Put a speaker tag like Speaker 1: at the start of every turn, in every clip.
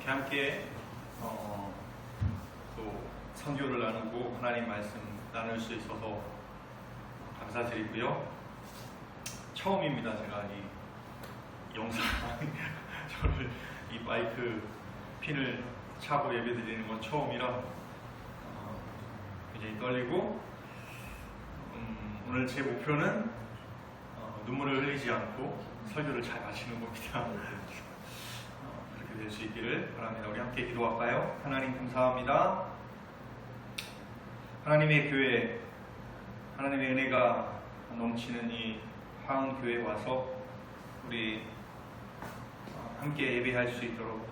Speaker 1: 이렇게 함께 또 선교를 나누고 하나님 말씀 나눌 수 있어서 감사드리고요. 처음입니다. 제가 이 영상 저를 이 마이크 핀을 차고 예배드리는 건 처음이라 굉장히 떨리고 오늘 제 목표는 눈물을 흘리지 않고 설교를 잘 마치는 겁니다. 그렇게 될 수 있기를 바랍니다. 우리 함께 기도할까요? 하나님 감사합니다. 하나님의 교회, 하나님의 은혜가 넘치는 이 화흥교회에 와서 우리 함께 예배할 수 있도록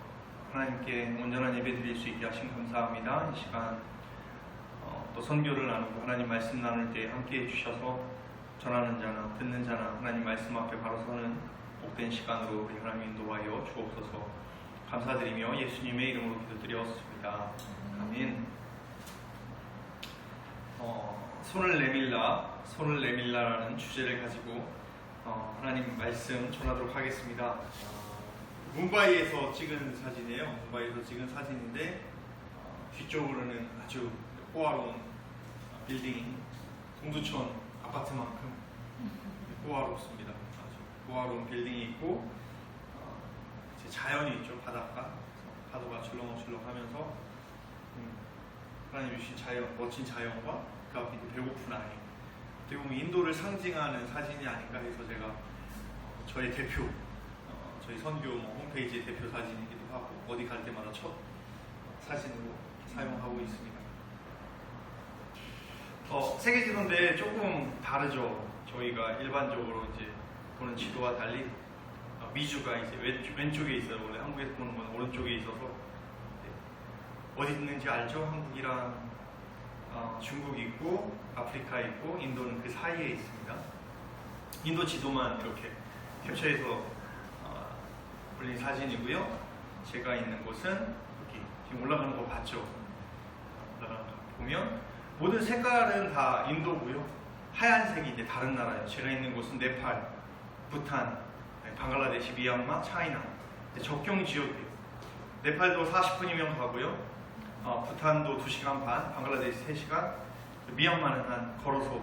Speaker 1: 하나님께 온전한 예배 드릴 수 있게 하신 감사합니다. 이 시간 또 선교를 나누고 하나님 말씀 나눌 때 함께 해주셔서 전하는 자나 듣는 자나 하나님 말씀 앞에 바로 서는 복된 시간으로 우리 하나님 인도하여 주옵소서. 감사드리며 예수님의 이름으로 기도드렸습니다. 아멘. 손을 내밀라라는 주제를 가지고 하나님 말씀 전하도록 하겠습니다. 뭄바이에서 찍은 사진이에요. 뭄바이에서 찍은 사진인데 뒤쪽으로는 아주 호화로운 빌딩이 동두천 아파트만큼 호화롭습니다. 아주 호화로운 빌딩이 있고 자연이 있죠. 바닷가 파도가 출렁출렁하면서 하나님 주신 자연, 멋진 자연과 그 앞에 배고픈 아이, 어떻게 보면 인도를 상징하는 사진이 아닌가 해서 제가 저희 대표, 저희 선교 홈페이지 대표 사진이기도 하고 어디 갈 때마다 첫 사진으로 사용하고 있습니다. 세계 지도인데 조금 다르죠. 저희가 일반적으로 이제 보는 지도와 달리 미주가 이제 왼쪽에 있어요. 원래 한국에서 보는 건 오른쪽에 있어서 어디 있는지 알죠? 한국이랑 중국이 있고 아프리카 있고 인도는 그 사이에 있습니다. 인도 지도만 이렇게 캡처해서 올린 사진이고요. 제가 있는 곳은 여기 지금 올라가는 거 봤죠? 올라가는 거 보면 모든 색깔은 다 인도고요. 하얀색이 이제 다른 나라예요. 제가 있는 곳은 네팔, 부탄, 방글라데시, 미얀마, 차이나 접경 지역이에요. 네팔도 40분이면 가고요. 부탄도 2시간 반, 방글라데시 3시간, 미얀마는 걸어서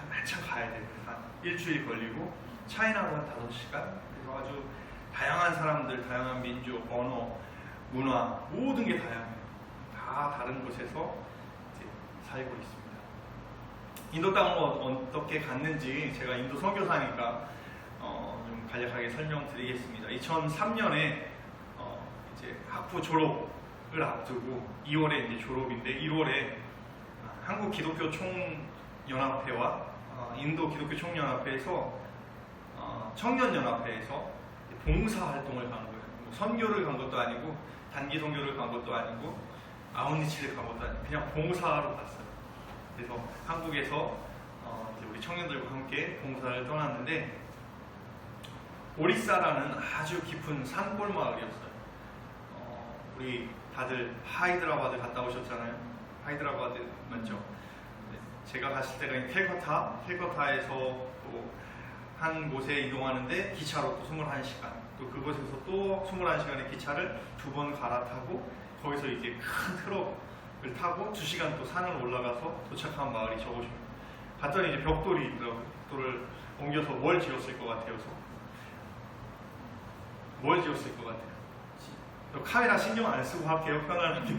Speaker 1: 한참 가야 돼요. 한 일주일 걸리고, 차이나도 한 5시간. 그래서 아주 다양한 사람들, 다양한 민족, 언어, 문화, 모든 게 다양해요. 다 다른 곳에서 이제 살고 있습니다. 인도 땅을 어떻게 갔는지 제가 인도 선교사니까 좀 간략하게 설명드리겠습니다. 2003년에 이제 학부 졸업을 앞두고 2월에 이제 졸업인데 1월에 한국 기독교 총연합회와 인도 기독교 총연합회에서 청년연합회에서 봉사 활동을 간 거예요. 뭐 선교를 간 것도 아니고 단기 선교를 간 것도 아니고 아웃리치를 간 것도 아니고 그냥 봉사로 갔어요. 그래서 한국에서 이제 우리 청년들과 함께 봉사를 떠났는데 오리사라는 아주 깊은 산골 마을이었어요. 우리 다들 하이드라바드 갔다 오셨잖아요. 하이드라바드 맞죠? 제가 갔을 때가 캘커타에서 또 한 곳에 이동하는데 기차로 또 21시간, 또 그곳에서 또 21시간의 기차를 2번 갈아타고 거기서 이제 큰 트럭을 타고 2시간 또 산을 올라가서 도착한 마을이 저곳입니다. 갔더니 이제 벽돌이 있더라고요. 벽돌을 옮겨서 뭘 지었을 것 같아요서 뭘 지었을 것 같아요? 카메라 신경 안 쓰고 할게요. 편안하게.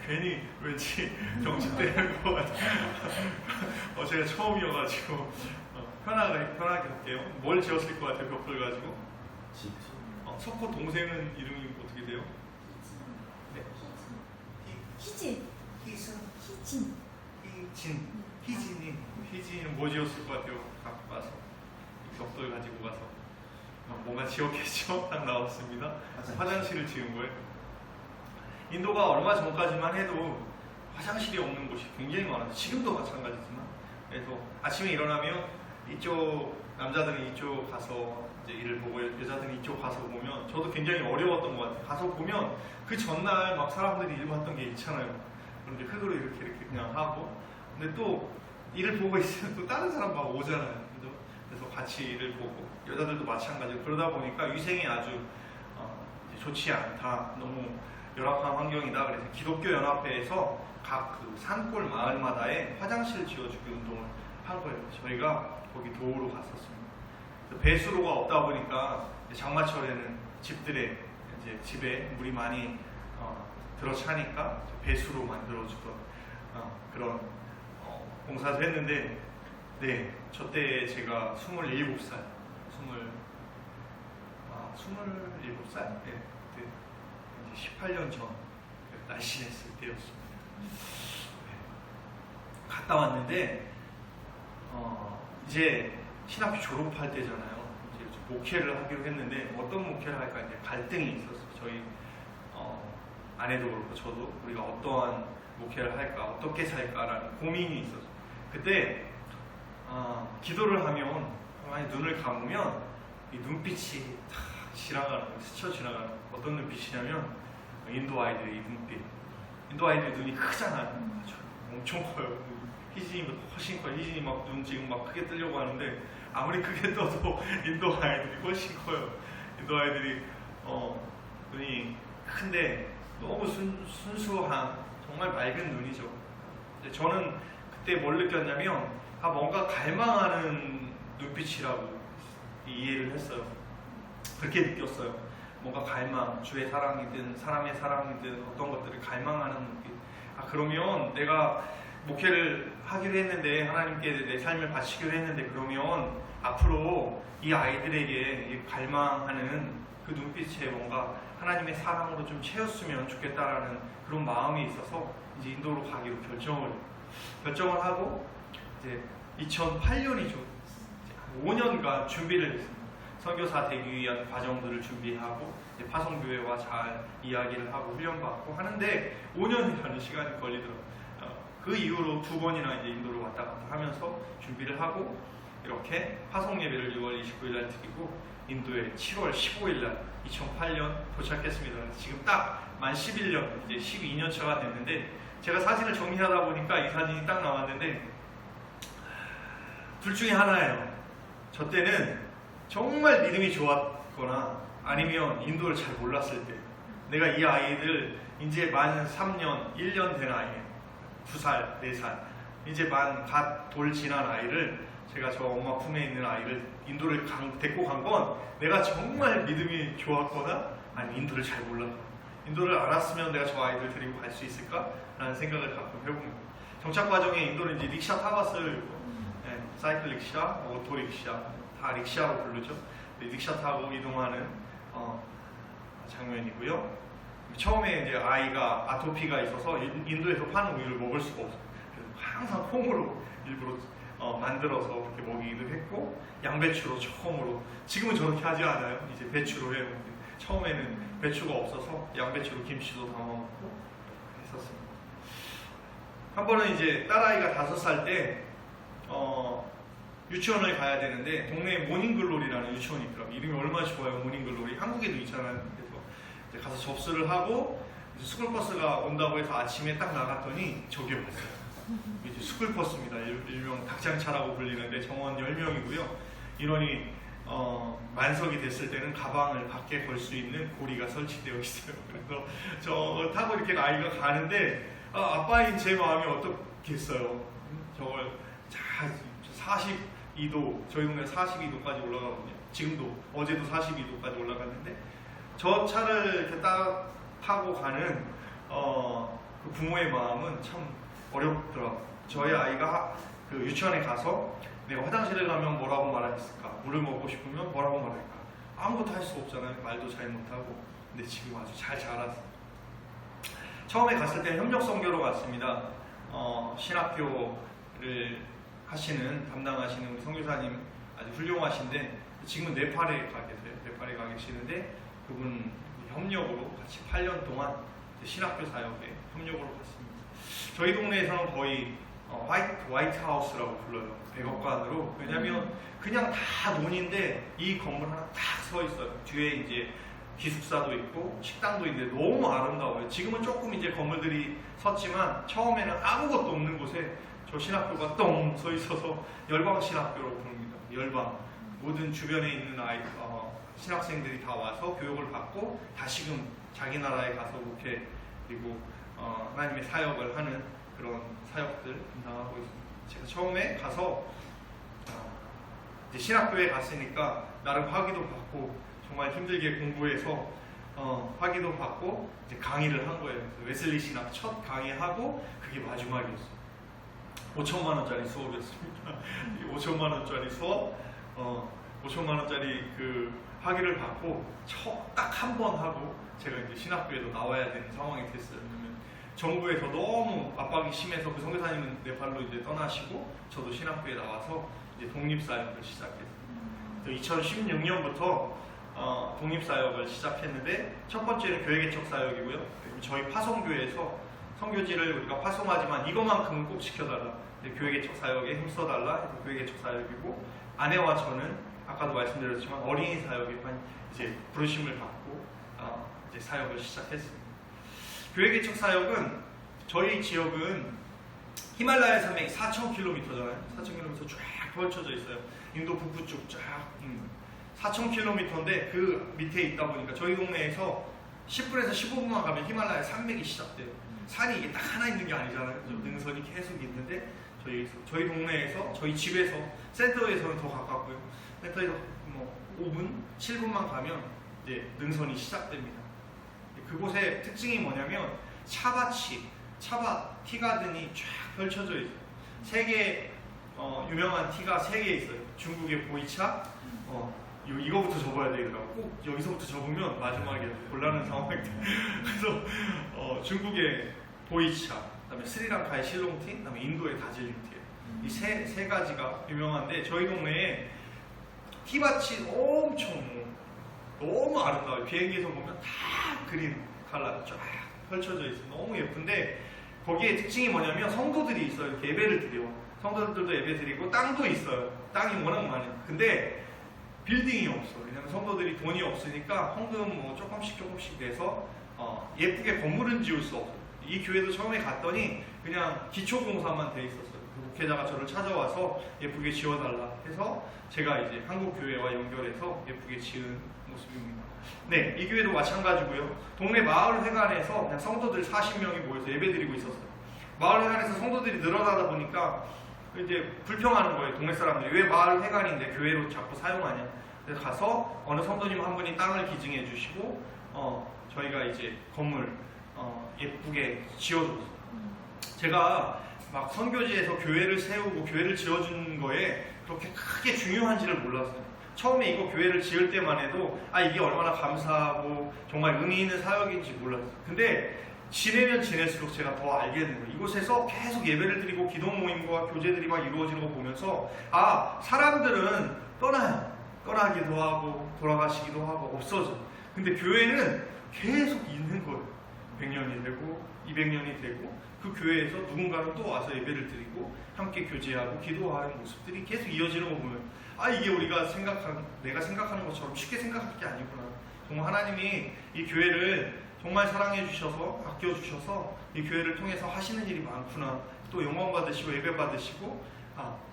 Speaker 1: 괜히 왠지 정신되는 것 같아요. 제가 처음이어가지고 편하게 할게요. 뭘 지었을 것 같아요? 벽돌 가지고? 석호 동생은 이름이 어떻게 돼요? 네. 희진이 뭐 지었을 것 같아요? 갖고 가서 벽돌 가지고 가서 뭔가 지었겠죠? 딱 나왔습니다. 화장실을 지은 거예요. 인도가 얼마 전까지만 해도 화장실이 없는 곳이 굉장히 많아요. 지금도 마찬가지지만. 그래서 아침에 일어나면 이쪽 남자들은 이쪽 가서 이제 일을 보고 여자들은 이쪽 가서 보면 저도 굉장히 어려웠던 것 같아요. 가서 보면 그 전날 막 사람들이 일 봤던 게 있잖아요. 그런데 흙으로 이렇게 그냥 하고 근데 또 일을 보고 있으면 또 다른 사람 막 오잖아요. 그래서 같이 일을 보고 여자들도 마찬가지로 그러다 보니까 위생이 아주 좋지 않다. 너무 열악한 환경이다. 그래서 기독교 연합회에서 각 그 산골 마을마다에 화장실 지어주기 운동을 한 거예요. 저희가 거기 도우러 갔었습니다. 배수로가 없다 보니까 장마철에는 집들에 이제 집에 물이 많이 들어차니까 배수로 만들어주던 그런 봉사도 했는데, 네, 저 때 제가 27살, 27살? 네, 그때 이제 18년 전 날씬했을 때였습니다. 네. 갔다 왔는데 이제 신학교 졸업할 때잖아요. 이제 목회를 하기로 했는데 어떤 목회를 할까 이제 갈등이 있었어요. 저희 아내도 그렇고 저도 우리가 어떠한 목회를 할까, 어떻게 살까라는 고민이 있었어요. 그때 기도를 하면 가만히 눈을 감으면 이 눈빛이 탁 지나가는 거예요. 스쳐 지나가는 거예요. 어떤 눈빛이냐면 인도 아이들의 이 눈빛. 인도 아이들의 눈이 크잖아요. 엄청 커요. 희진이보다 훨씬 커요. 희진이 막 눈 지금 막 크게 뜨려고 하는데 아무리 크게 떠도 인도 아이들이 훨씬 커요. 인도 아이들이 눈이 큰데 너무 순수한 정말 맑은 눈이죠. 저는 그때 뭘 느꼈냐면 뭔가 갈망하는 눈빛이라고 이해를 했어요. 그렇게 느꼈어요. 뭔가 갈망, 주의 사랑이든 사람의 사랑이든 어떤 것들을 갈망하는 눈빛. 그러면 내가 목회를 하기로 했는데 하나님께 내 삶을 바치기로 했는데 그러면 앞으로 이 아이들에게 갈망하는 그 눈빛에 뭔가 하나님의 사랑으로 좀 채웠으면 좋겠다라는 그런 마음이 있어서 이제 인도로 가기로 결정을 하고 이제 2008년이죠. 5년간 준비를 했습니다. 선교사 되기 위한 과정들을 준비하고 이제 파송교회와 잘 이야기를 하고 훈련받고 하는데 5년이라는 시간이 걸리더라고요. 그 이후로 2번이나 이제 인도를 왔다 갔다 하면서 준비를 하고 이렇게 파송 예배를 6월 29일 날 드리고 인도에 7월 15일 날 2008년 도착했습니다. 지금 딱 만 11년, 이제 12년 차가 됐는데 제가 사진을 정리하다 보니까 이 사진이 딱 나왔는데 둘 중에 하나예요. 저 때는 정말 믿음이 좋았거나 아니면 인도를 잘 몰랐을 때 내가 이 아이들 이제 만 3년, 1년 된 아이 2살, 4살 이제 만 갓 돌 지난 아이를 제가 저 엄마 품에 있는 아이를 인도를 데리고 간 건 내가 정말 믿음이 좋았거나 아니면 인도를 잘 몰랐거나 인도를 알았으면 내가 저 아이들 데리고 갈 수 있을까? 라는 생각을 가끔 해봅니다. 정착 과정에 인도는 이제 릭샤 타봤어요. 네, 사이클 릭샤, 오토 릭샤 다 릭샤로 부르죠. 릭샤 타고 이동하는 장면이고요. 처음에 이제 아이가 아토피가 있어서 인도에서 파는 우유를 먹을 수가 없어요. 그래서 항상 콩으로 일부러 만들어서 그렇게 먹이기도 했고 양배추로 처음으로 지금은 저렇게 하지 않아요. 이제 배추로 해요. 처음에는 배추가 없어서 양배추로 김치도 담아 먹고 했었습니다. 한 번은 이제 딸아이가 5살 때 유치원을 가야 되는데 동네에 모닝글로리라는 유치원이 있더라고요. 이름이 얼마나 좋아요. 모닝글로리. 한국에도 있잖아요. 그래서 이제 가서 접수를 하고 이제 스쿨버스가 온다고 해서 아침에 딱 나갔더니 저기 왔어요. 이제 스쿨버스입니다. 일명 닭장차라고 불리는데 정원 10명이고요. 인원이 만석이 됐을 때는 가방을 밖에 걸 수 있는 고리가 설치되어 있어요. 그래서 저 타고 이렇게 아이가 가는데 아빠인 제 마음이 어떻겠어요. 저걸 42도, 저희 동네 42도까지 올라가거든요. 지금도 어제도 42도까지 올라갔는데 저 차를 이렇게 딱 타고 가는 그 부모의 마음은 참 어렵더라고요. 저희 아이가 그 유치원에 가서 내가 화장실에 가면 뭐라고 말했을까? 물을 먹고 싶으면 뭐라고 말할까? 아무것도 할 수 없잖아요. 말도 잘 못하고. 근데 지금 아주 잘 자랐어요. 처음에 갔을 때 협력선교로 갔습니다. 신학교를 담당하시는 우리 선교사님 아주 훌륭하신데 지금은 네팔에 가 계세요. 네팔에 가 계시는데 그분 협력으로 같이 8년 동안 신학교 사역에 협력으로 갔습니다. 저희 동네에서는 거의 화이트하우스라고 불러요. 백악관으로. 왜냐면 그냥 다 논인데 이 건물 하나 딱 서 있어요. 뒤에 이제 기숙사도 있고 식당도 있는데 너무 아름다워요. 지금은 조금 이제 건물들이 섰지만 처음에는 아무것도 없는 곳에 저 신학교가 똥 서 있어서 열방 신학교로 부릅니다. 열방. 모든 주변에 있는 신학생들이 다 와서 교육을 받고 다시금 자기 나라에 가서 목회 그리고 하나님의 사역을 하는 그런 사역들 감당하고 있습니다. 제가 처음에 가서 이제 신학교에 갔으니까 나름 학위도 받고 정말 힘들게 공부해서 학위도 받고 이제 강의를 한 거예요. 그래서 웨슬리 신학 첫 강의하고 그게 마지막이었어요. 5천만 원짜리 수업이었습니다. 5천만 원짜리 수업, 5천만 원짜리 그 학위를 받고 딱 한 번 하고 제가 이제 신학교에도 나와야 되는 상황이 됐어요. 왜냐면 정부에서 너무 압박이 심해서 그 선교사님은 네팔로 이제 떠나시고 저도 신학교에 나와서 이제 독립사역을 시작했어요. 2016년부터 독립사역을 시작했는데 첫 번째는 교회개척 사역이고요. 저희 파송교회에서 선교지를 우리가 파송하지만 이것만큼은 꼭 지켜달라. 교회개척 사역에 힘써달라. 교회개척 사역이고 아내와 저는 아까도 말씀드렸지만 어린이 사역에만 이제 부르심을 받고 이제 사역을 시작했습니다. 교회개척 사역은 저희 지역은 히말라야 산맥이 4,000km잖아요. 4,000km 쫙 펼쳐져 있어요. 인도 북부 쪽 쫙 4,000km인데 그 밑에 있다 보니까 저희 동네에서 10분에서 15분만 가면 히말라야 산맥이 시작돼요. 산이 이게 딱 하나 있는 게 아니잖아요. 능선이 계속 있는데 저희 동네에서 저희 집에서 센터에서는 더 가깝고요. 센터에서 뭐 5분, 7분만 가면 이제 능선이 시작됩니다. 그곳의 특징이 뭐냐면 차밭 티가든이 쫙 펼쳐져 있어요. 세계 유명한 티가 3개 있어요. 중국의 보이차, 이거부터 접어야 되더라고. 꼭 여기서부터 접으면 마지막에 곤란한 상황이 돼요. 그래서 중국의 보이차, 그다음에 스리랑카의 실롱티, 그다음에 인도의 다질링티. 이 세 가지가 유명한데 저희 동네에 티밭이 너무 아름다워요. 비행기에서 보면 다 그린 컬러 쫙 펼쳐져 있어요. 너무 예쁜데 거기에 특징이 뭐냐면 성도들이 있어요. 이렇게 예배를 드려요. 성도들도 예배 드리고 땅도 있어요. 땅이 워낙 많아요. 근데 빌딩이 없어. 왜냐면 성도들이 돈이 없으니까 헌금 뭐 조금씩 내서 예쁘게 건물은 지을 수 없어요. 이 교회도 처음에 갔더니 그냥 기초공사만 돼 있었어요. 그 목회자가 저를 찾아와서 예쁘게 지어달라 해서 제가 이제 한국 교회와 연결해서 예쁘게 지은 모습입니다. 네, 이 교회도 마찬가지고요. 동네 마을회관에서 그냥 성도들 40명이 모여서 예배드리고 있었어요. 마을회관에서 성도들이 늘어나다 보니까 이제 불평하는 거예요. 동네 사람들이 왜 마을회관인데 교회로 자꾸 사용하냐. 그래서 가서 어느 성도님 한 분이 땅을 기증해 주시고 저희가 이제 건물 예쁘게 지어줬어요. 제가 막 선교지에서 교회를 세우고 교회를 지어준 거에 그렇게 크게 중요한지를 몰랐어요. 처음에 이거 교회를 지을 때만 해도 이게 얼마나 감사하고 정말 의미 있는 사역인지 몰랐어요. 근데 지내면 지낼수록 제가 더 알게 되는 거예요. 이곳에서 계속 예배를 드리고 기도 모임과 교제들이 막 이루어지는 거 보면서 사람들은 떠나기도 하고 돌아가시기도 하고 없어져. 근데 교회는 계속 있는 거예요. 100년이 되고 200년이 되고 그 교회에서 누군가는 또 와서 예배를 드리고 함께 교제하고 기도하는 모습들이 계속 이어지는 거 보면 이게 내가 생각하는 것처럼 쉽게 생각할 게 아니구나. 정말 하나님이 이 교회를 정말 사랑해 주셔서 아껴 주셔서 이 교회를 통해서 하시는 일이 많구나. 또 영광 받으시고 예배 받으시고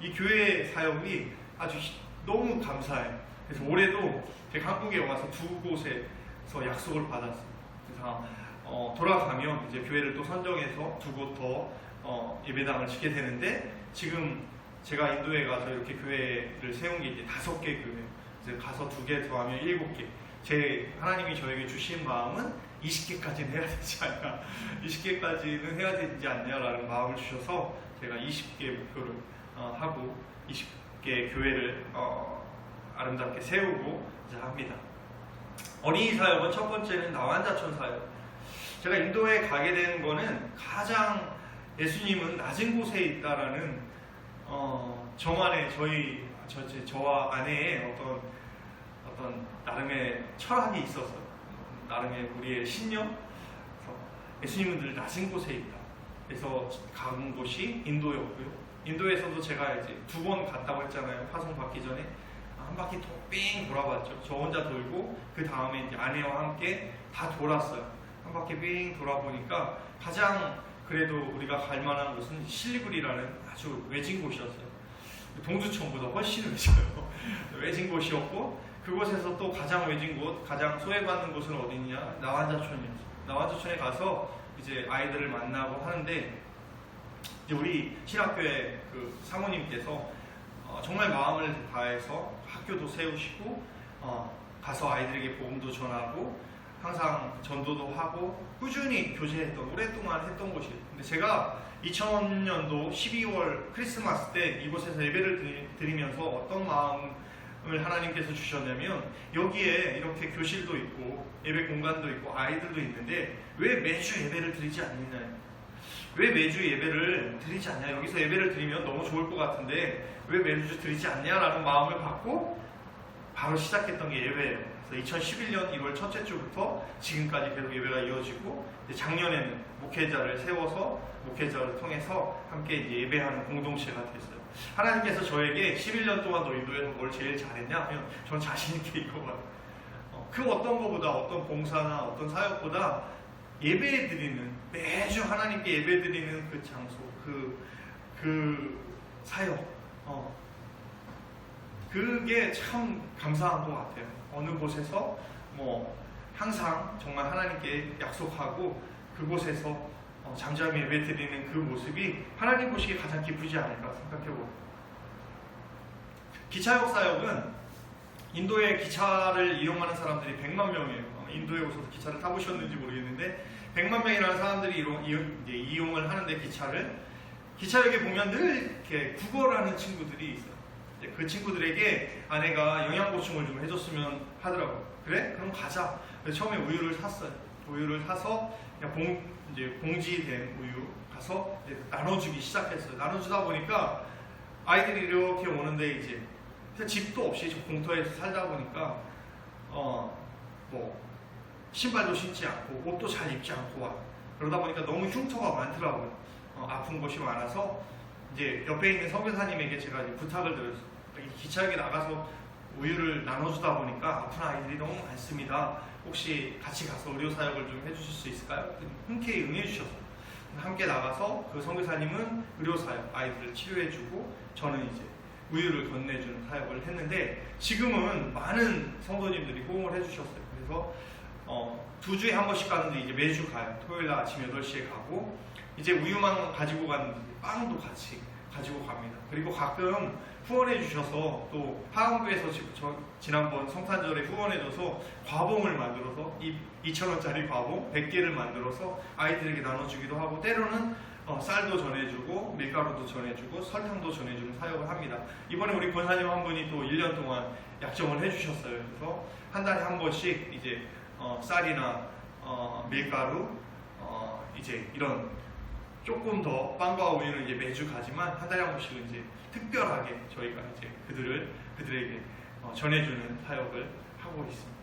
Speaker 1: 이 교회 사역이 아주 너무 감사해요. 그래서 올해도 제가 한국에 와서 2곳에서 약속을 받았어요. 그래서 돌아가면 이제 교회를 또 선정해서 2곳 더 예배당을 짓게 되는데 지금 제가 인도에 가서 이렇게 교회를 세운 게 이제 5개 교회. 그래서 가서 2개 더하면 7개. 하나님이 저에게 주신 마음은 20개까지는 해야 되지 않냐, 20개까지는 해야 되지 않냐라는 마음을 주셔서 제가 20개 목표를 하고 20개 교회를 아름답게 세우고 이제 합니다. 어린이 사역은 첫 번째는 나환자촌 사역. 제가 인도에 가게 된 거는 가장 예수님은 낮은 곳에 있다라는 저만의 저와 아내의 어떤 나름의 철학이 있었어요. 나름의 우리의 신념. 그래서 예수님은 늘 낮은 곳에 있다. 그래서 간 곳이 인도였고요. 인도에서도 제가 이제 2번 갔다고 했잖아요. 파송 받기 전에 한 바퀴 빙 돌아봤죠. 저 혼자 돌고 그 다음에 이제 아내와 함께 다 돌았어요. 한 바퀴 빙 돌아보니까 가장 그래도 우리가 갈 만한 곳은 실리구리라는 아주 외진 곳이었어요. 동두천보다 훨씬 외져요. 외진 곳이었고 그곳에서 또 가장 외진 곳, 가장 소외받는 곳은 어디냐? 나완자촌이었죠. 나완자촌에 가서 이제 아이들을 만나고 하는데, 이제 우리 신학교의 그 사모님께서 정말 마음을 다해서 학교도 세우시고 가서 아이들에게 복음도 전하고 항상 전도도 하고 꾸준히 교제했던, 오랫동안 했던 곳이에요. 근데 제가 2000년도 12월 크리스마스 때 이곳에서 예배를 드리면서 어떤 마음을 하나님께서 주셨냐면, 여기에 이렇게 교실도 있고 예배 공간도 있고 아이들도 있는데 왜 매주 예배를 드리지 않느냐, 왜 매주 예배를 드리지 않냐, 여기서 예배를 드리면 너무 좋을 것 같은데 왜 매주 드리지 않냐라는 마음을 받고 바로 시작했던 게 예배예요. 그래서 2011년 1월 첫째 주부터 지금까지 계속 예배가 이어지고, 작년에는 목회자를 세워서 목회자를 통해서 함께 이제 예배하는 공동체가 됐어요. 하나님께서 저에게 11년 동안 너 인도에서 뭘 제일 잘했냐 하면 저는 자신있게 이거만, 그 어떤 것보다, 어떤 봉사나 어떤 사역보다 예배 드리는, 매주 하나님께 예배 드리는 그 장소, 그 사역, 그게 참 감사한 것 같아요. 어느 곳에서 항상 정말 하나님께 약속하고 그곳에서 잠잠히 예배 드리는 그 모습이 하나님 보시기에 가장 기쁘지 않을까 생각해봅니다. 기차역 사역은 인도의 기차를 이용하는 사람들이 100만 명이에요. 인도에 오셔서 기차를 타보셨는지 모르겠는데 100만 명이라는 사람들이 이용을 하는데, 기차역에 보면 늘 이렇게 구걸하는 친구들이 있어요. 그 친구들에게 아내가 영양 보충을 좀 해줬으면 하더라고요. 그래? 그럼 가자. 그래서 처음에 우유를 샀어요. 우유를 사서 그냥 봉지된 우유 가서 나눠주기 시작했어요. 나눠주다 보니까 아이들이 이렇게 오는데, 이제 집도 없이 저 공터에서 살다 보니까 신발도 신지 않고 옷도 잘 입지 않고 와. 그러다 보니까 너무 흉터가 많더라고요. 아픈 곳이 많아서 이제 옆에 있는 선교사님에게 제가 이제 부탁을 드렸어요. 기차역에 나가서 우유를 나눠주다 보니까 아픈 아이들이 너무 많습니다. 혹시 같이 가서 의료 사역을 좀 해주실 수 있을까요? 흔쾌히 응해주셨어요. 함께 나가서 그 선교사님은 의료 사역, 아이들을 치료해주고 저는 이제 우유를 건네주는 사역을 했는데, 지금은 많은 성도님들이 호응을 해주셨어요. 그래서 2주에 한 번씩 가는데 이제 매주 가요. 토요일 아침 8시에 가고, 이제 우유만 가지고 갔는데 빵도 같이 가지고 갑니다. 그리고 가끔 후원해 주셔서, 또 하원교에서 지난번 성탄절에 후원해 줘서 과봉을 만들어서 2,000원짜리 과봉 100개를 만들어서 아이들에게 나눠주기도 하고, 때로는 쌀도 전해주고 밀가루도 전해주고 설탕도 전해주는 사역을 합니다. 이번에 우리 권사님 한 분이 또 1년 동안 약정을 해주셨어요. 그래서 한 달에 한 번씩 이제 쌀이나 밀가루, 이제 이런 조금 더 빵과 우유는 이제 매주 가지만 한 달에 한 번씩은 이제 특별하게 저희가 이제 그들에게 전해주는 사역을 하고 있습니다.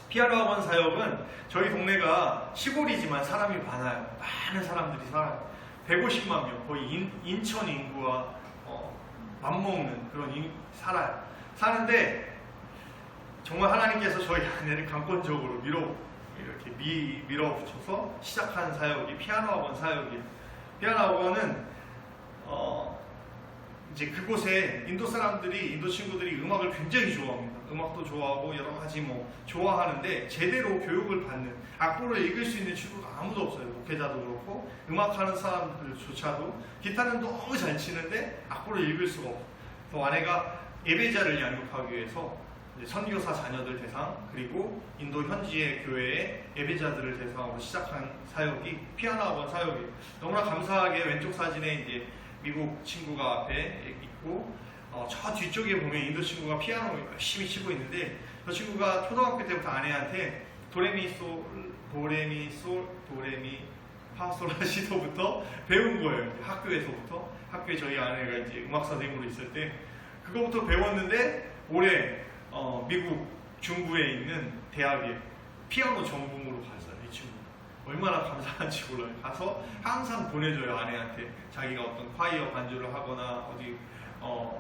Speaker 1: 피아노 학원 사역은 저희 동네가 시골이지만 사람이 많아요. 많은 사람들이 살아요. 150만 명, 거의 인천 인구와 맞먹는 그런 살아요. 사는데 정말 하나님께서 저희 아내를 강권적으로 이렇게 밀어붙여서 시작한 사역이 피아노 학원 사역이에요. 피아노 학원은 이제 그곳에 인도 친구들이 음악을 굉장히 좋아합니다. 음악도 좋아하고 여러 가지 좋아하는데 제대로 교육을 받는, 악보를 읽을 수 있는 친구가 아무도 없어요. 목회자도 그렇고 음악하는 사람들조차도 기타는 너무 잘 치는데 악보를 읽을 수가 없어요. 그래서 아내가 예배자를 양육하기 위해서 선교사 자녀들 대상, 그리고 인도 현지의 교회의 예배자들을 대상으로 시작한 사역이 피아노 학원 사역이에요. 너무나 감사하게 왼쪽 사진에 이제 미국 친구가 앞에 있고, 저 뒤쪽에 보면 인도 친구가 피아노 열심히 치고 있는데, 저 친구가 초등학교 때부터 아내한테 도레미 파솔라시도부터 배운 거예요. 학교에서부터. 학교에 저희 아내가 이제 음악 선생님으로 있을 때 그거부터 배웠는데, 올해 미국 중부에 있는 대학에 피아노 전공으로 갔어요. 이 친구 얼마나 감사한지 몰라요. 가서 항상 보내줘요. 아내한테 자기가 어떤 콰이어 반주를 하거나 어디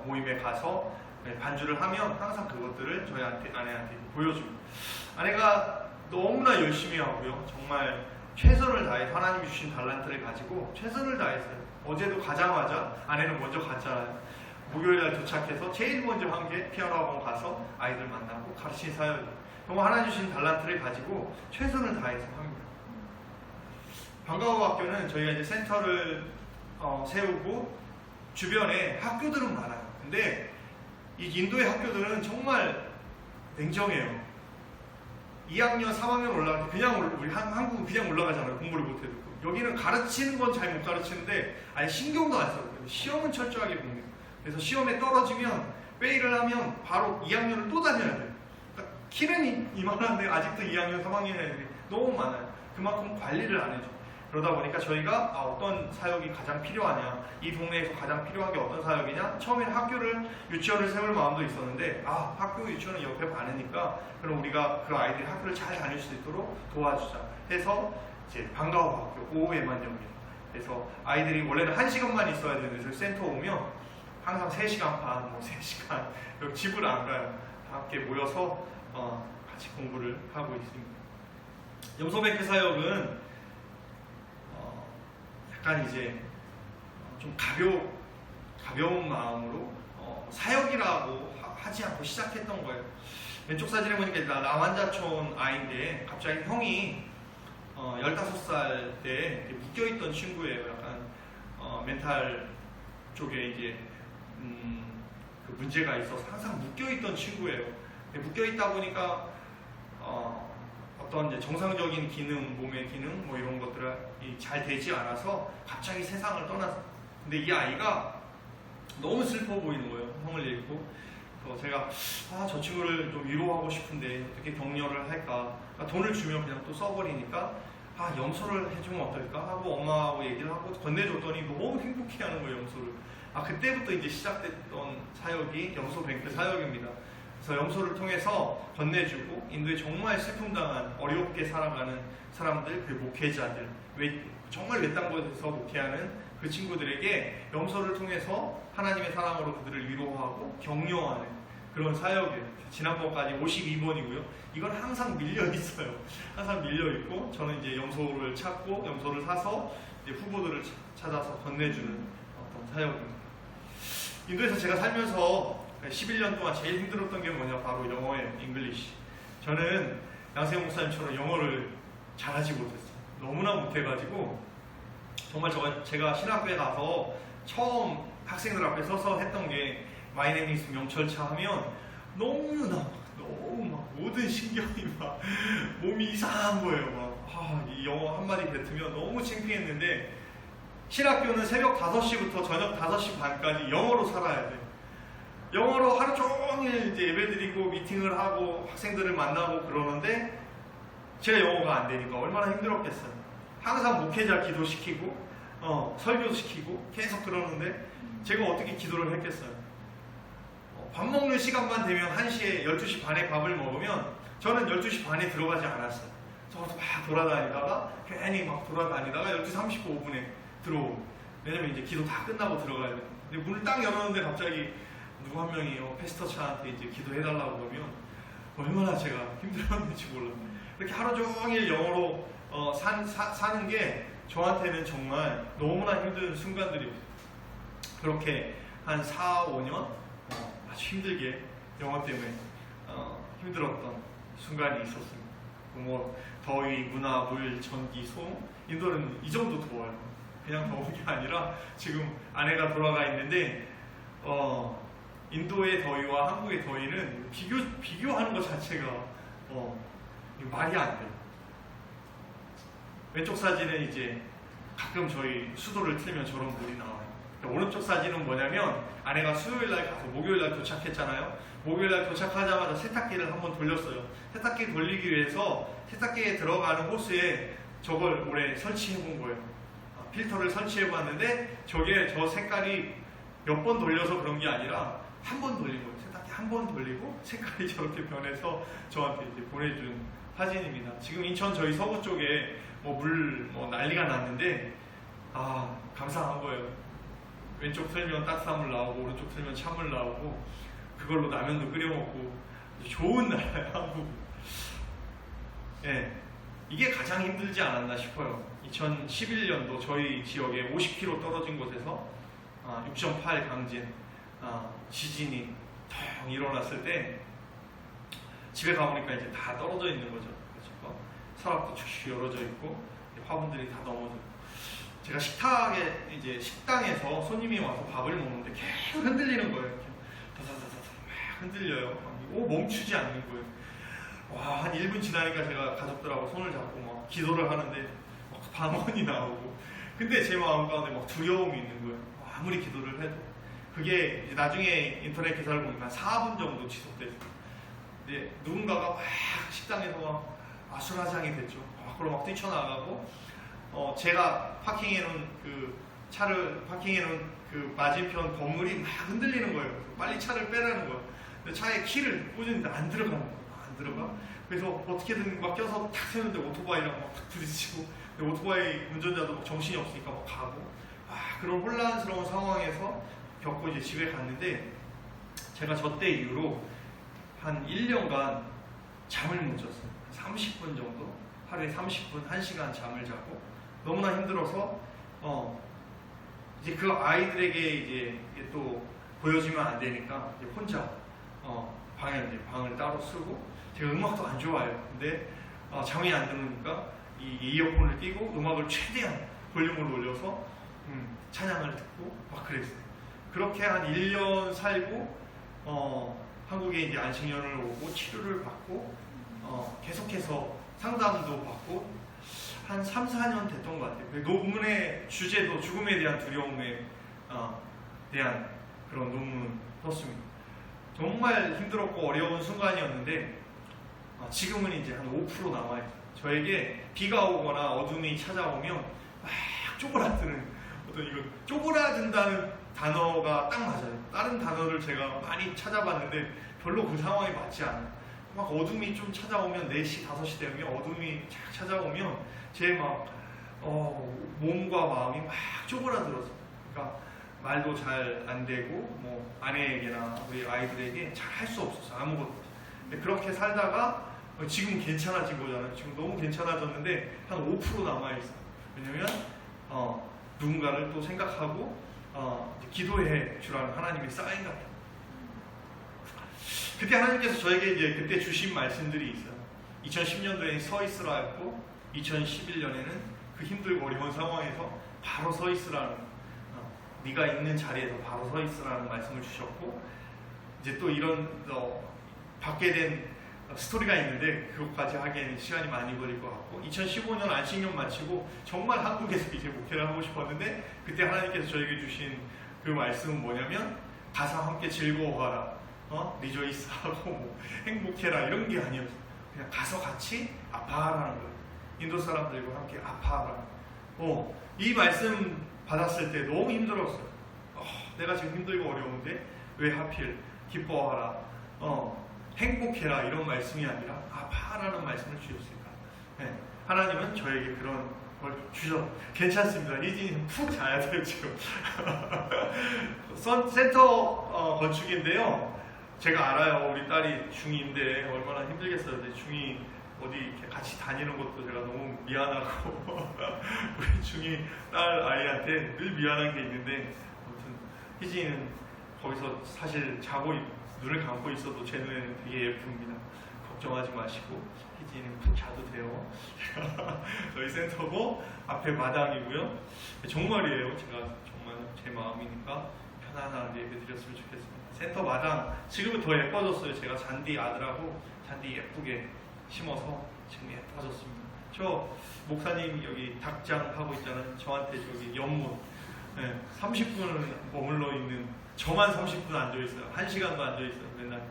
Speaker 1: 모임에 가서 반주를 하면 항상 그것들을 저희 아내한테 보여줍니다. 아내가 너무나 열심히 하고요. 정말 최선을 다해 하나님이 주신 달란트를 가지고 최선을 다했어요. 어제도 가자마자 아내는 먼저 갔잖아요. 목요일날 도착해서 제일 먼저 한 게 피아노 학원 가서 아이들 만나고 가르친 사역이에요. 정말 하나님 주신 달란트를 가지고 최선을 다해서 합니다. 방과후 학교는 저희가 이제 센터를 세우고 주변에 학교들은 많아요. 근데 이 인도의 학교들은 정말 냉정해요. 2학년, 3학년 올라갈 때 그냥 우리 한국은 그냥 올라가잖아요. 공부를 못해도. 여기는 가르치는 건 잘 못 가르치는데 아예 신경도 안 써요. 시험은 철저하게 봅니다. 그래서 시험에 떨어지면 페일을 하면 바로 2학년을 또 다녀야 돼요. 그러니까 키는 이만한데 아직도 2학년, 3학년 애들이 너무 많아요. 그만큼 관리를 안 해줘요. 그러다 보니까 저희가 어떤 사역이 가장 필요하냐, 이 동네에서 가장 필요한 게 어떤 사역이냐, 처음에는 유치원을 세울 마음도 있었는데 학교 유치원은 옆에 많으니까 그럼 우리가 그 아이들이 학교를 잘 다닐 수 있도록 도와주자 해서 이제 방과후 학교 오후에만 엽니다. 그래서 아이들이 원래는 1시간만 있어야 되는데 센터 오면 항상 3시간 반, 3시간 여기 집을 안 가요. 다 함께 모여서 같이 공부를 하고 있습니다. 염소뱅크 사역은 약간 이제 좀 가벼운 마음으로 사역이라고 하지 않고 시작했던 거예요. 왼쪽 사진에 보니까 남한자촌 아이인데 갑자기 형이 15살 때 묶여있던 친구예요. 약간 멘탈 쪽에 이제 그 문제가 있어서 항상 묶여있던 친구예요. 묶여있다 보니까 어떤 이제 정상적인 기능, 몸의 기능 뭐 이런 것들이 잘 되지 않아서 갑자기 세상을 떠났어요. 근데 이 아이가 너무 슬퍼 보이는 거예요. 형을 잃고. 그래서 제가 저 친구를 좀 위로하고 싶은데 어떻게 격려를 할까. 돈을 주면 그냥 또 써버리니까 염소를 해주면 어떨까 하고 엄마하고 얘기를 하고 건네줬더니 너무 행복해하는 거예요. 염소를. 그때부터 이제 시작됐던 사역이 염소뱅크 사역입니다. 그래서 염소를 통해서 건네주고 인도에 정말 슬픔당한 어렵게 살아가는 사람들, 그 목회자들, 정말 외딴 곳에서 목회하는 그 친구들에게 염소를 통해서 하나님의 사랑으로 그들을 위로하고 격려하는 그런 사역이에요. 지난번까지 52번이고요. 이건 항상 밀려있어요. 항상 밀려있고 저는 이제 염소를 찾고 염소를 사서 이제 후보들을 찾아서 건네주는 어떤 사역입니다. 인도에서 제가 살면서 11년 동안 제일 힘들었던 게 뭐냐, 바로 영어예요. 잉글리시. 저는 양세형 목사님처럼 영어를 잘하지 못했어요. 너무나 못해가지고 정말 제가 신학교에 가서 처음 학생들 앞에 서서 했던 게 My name is 명철차 하면 너무 막 모든 신경이 막 몸이 이상한 거예요. 이 영어 한마디 뱉으면 너무 창피했는데 신학교는 새벽 5시부터 저녁 5시 반까지 영어로 살아야 돼요. 영어로 하루 종일 이제 예배드리고 미팅을 하고 학생들을 만나고 그러는데 제가 영어가 안 되니까 얼마나 힘들었겠어요. 항상 목회자 기도시키고 설교 시키고 계속 그러는데 제가 어떻게 기도를 했겠어요. 밥 먹는 시간만 되면 1시에 12시 반에 밥을 먹으면 저는 12시 반에 들어가지 않았어요. 저도 막 돌아다니다가 괜히 막 돌아다니다가 12시 35분에 들어오고, 왜냐면 이제 기도 다 끝나고 들어가야 돼요. 근데 문을 딱 열었는데 갑자기 누구 한 명이 패스터 차한테 이제 기도해달라고 그러면 얼마나 제가 힘들었는지 몰라요. 이렇게 하루 종일 영어로 사는 게 저한테는 정말 너무나 힘든 순간들이었어요. 그렇게 한 4, 5년 아주 힘들게 영어 때문에 힘들었던 순간이 있었습니다. 뭐 더위, 문화, 물, 전기, 소음, 인도는 이 정도 더워요. 그냥 더운 게 아니라 지금 아내가 돌아가 있는데 인도의 더위와 한국의 더위는 비교하는 것 자체가 말이 안 돼요. 왼쪽 사진은 이제 가끔 저희 수도를 틀면 저런 물이 나와요. 오른쪽 사진은 뭐냐면 아내가 수요일날 가서 목요일날 도착했잖아요. 목요일날 도착하자마자 세탁기를 한번 돌렸어요. 세탁기 돌리기 위해서 세탁기에 들어가는 호스에 저걸 올해 설치해 본 거예요. 필터를 설치해 봤는데 저게 저 색깔이 몇 번 돌려서 그런 게 아니라 한 번 돌린 거예요. 세탁기 한 번 돌리고 색깔이 저렇게 변해서 저한테 이제 보내준 사진입니다. 지금 인천 저희 서부 쪽에 물 난리가 났는데 감사한 거예요. 왼쪽 틀면 따뜻한 물 나오고 오른쪽 틀면 찬물 나오고 그걸로 라면도 끓여 먹고 좋은 나라예요, 한국. 네, 이게 가장 힘들지 않았나 싶어요. 2011년도 저희 지역에 50km 떨어진 곳에서 6.8 강진, 지진이 텅 일어났을 때 집에 가보니까 이제 다 떨어져 있는 거죠. 그렇죠? 서랍도 쭉 열어져 있고 화분들이 다 넘어져 있고 제가 식당에서 손님이 와서 밥을 먹는데 계속 흔들리는 거예요. 이렇게 다다다다다 막 흔들려요. 멈추지 않는 거예요. 와, 한 1분 지나니까 제가 가족들하고 손을 잡고 막 기도를 하는데 막 방언이 나오고 근데 제 마음 가운데 막 두려움이 있는 거예요. 아무리 기도를 해도 그게 이제 나중에 인터넷 기사를 보니까 4분 정도 지속됐어요. 근데 누군가가 막 식당에서 막 아수라장이 됐죠. 밖으로 막 뛰쳐나가고 제가 파킹해놓은 그 차를 파킹해놓은 그 맞은편 건물이 막 흔들리는 거예요. 빨리 차를 빼라는 거예요. 근데 차에 키를 꽂았는데 안 들어가는 거예요. 안 들어가. 그래서 어떻게든 막 껴서 탁 세우는데 오토바이랑 막 부딪히고 오토바이 운전자도 막 정신이 없으니까 막 가고 그런 혼란스러운 상황에서 겪고 이제 집에 갔는데 제가 저 때 이후로 한 1년간 잠을 못 잤어요. 30분 정도 하루에 30분 1시간 잠을 자고 너무나 힘들어서 이제 그 아이들에게 이제 또 보여주면 안 되니까 이제 혼자 방을 따로 쓰고 제가 음악도 안 좋아해요. 근데 잠이 안 들으니까 이 이어폰을 끼고 음악을 최대한 볼륨을 올려서 찬양을 듣고 막 그랬어요. 그렇게 한 1년 살고 한국에 이제 안식년을 오고 치료를 받고 계속해서 상담도 받고 한 3, 4년 됐던 것 같아요. 논문의 주제도 죽음에 대한 두려움에 대한 그런 논문 썼습니다. 정말 힘들었고 어려운 순간이었는데 지금은 이제 한 5% 남아있어요. 저에게 비가 오거나 어둠이 찾아오면 막 쪼그라드는 이거 쪼그라든다는 단어가 딱 맞아요. 다른 단어를 제가 많이 찾아봤는데 별로 그 상황에 맞지 않아요. 막 어둠이 좀 찾아오면 4시, 5시 되면 어둠이 착 찾아오면 제 막 몸과 마음이 막 쪼그라들어서 그러니까 말도 잘 안 되고 뭐 아내에게나 우리 아이들에게 잘 할 수 없었어요. 아무것도. 그렇게 살다가 지금 괜찮아진 거잖아요. 지금 너무 괜찮아졌는데 한 5% 남아있어요. 왜냐면 누군가를 또 생각하고 기도해 주라는 하나님의 사인 같아요. 그때 하나님께서 저에게 이제 그때 주신 말씀들이 있어요. 2010년도에 서 있으라였고 2011년에는 그 힘들고 어려운 상황에서 바로 서 있으라는 네가 있는 자리에서 바로 서 있으라는 말씀을 주셨고 이제 또 이런 받게 된 스토리가 있는데 그것까지 하기에는 시간이 많이 걸릴 것 같고 2015년 안식년 마치고 정말 한국에서 이제 목회를 하고 싶었는데 그때 하나님께서 저에게 주신 그 말씀은 뭐냐면 가서 함께 즐거워하라 리조이스하고 뭐 행복해라 이런 게 아니었어요. 그냥 가서 같이 아파하라는 거예요. 인도 사람들과 함께 아파하라. 이 말씀 받았을 때 너무 힘들었어요. 내가 지금 힘들고 어려운데 왜 하필 기뻐하라 행복해라 이런 말씀이 아니라 아파라는 말씀을 주셨을까? 네. 하나님은 저에게 그런 걸 주셨. 괜찮습니다. 희진이는 푹 자야 돼요 지금. 센터 건축인데요. 제가 알아요. 우리 딸이 중2인데 얼마나 힘들겠어요. 중2 어디 이렇게 같이 다니는 것도 제가 너무 미안하고 우리 중2 딸 아이한테 늘 미안한 게 있는데 아무튼 희진이는 거기서 사실 자고 눈을 감고 있어도 제 눈에는 되게 예쁩니다. 걱정하지 마시고 희진이는 푹 자도 돼요. 저희 센터고 앞에 마당이고요. 정말이에요. 제가 정말 제 마음이니까 편안하게 예배 드렸으면 좋겠습니다. 센터 마당 지금은 더 예뻐졌어요. 제가 잔디 아들하고 잔디 예쁘게 심어서 지금 예뻐졌습니다. 저 목사님 여기 닭장 하고 있잖아요. 저한테 저기 연못 30분을 머물러 있는 저만 30분 앉아있어요. 1시간도 앉아있어요. 맨날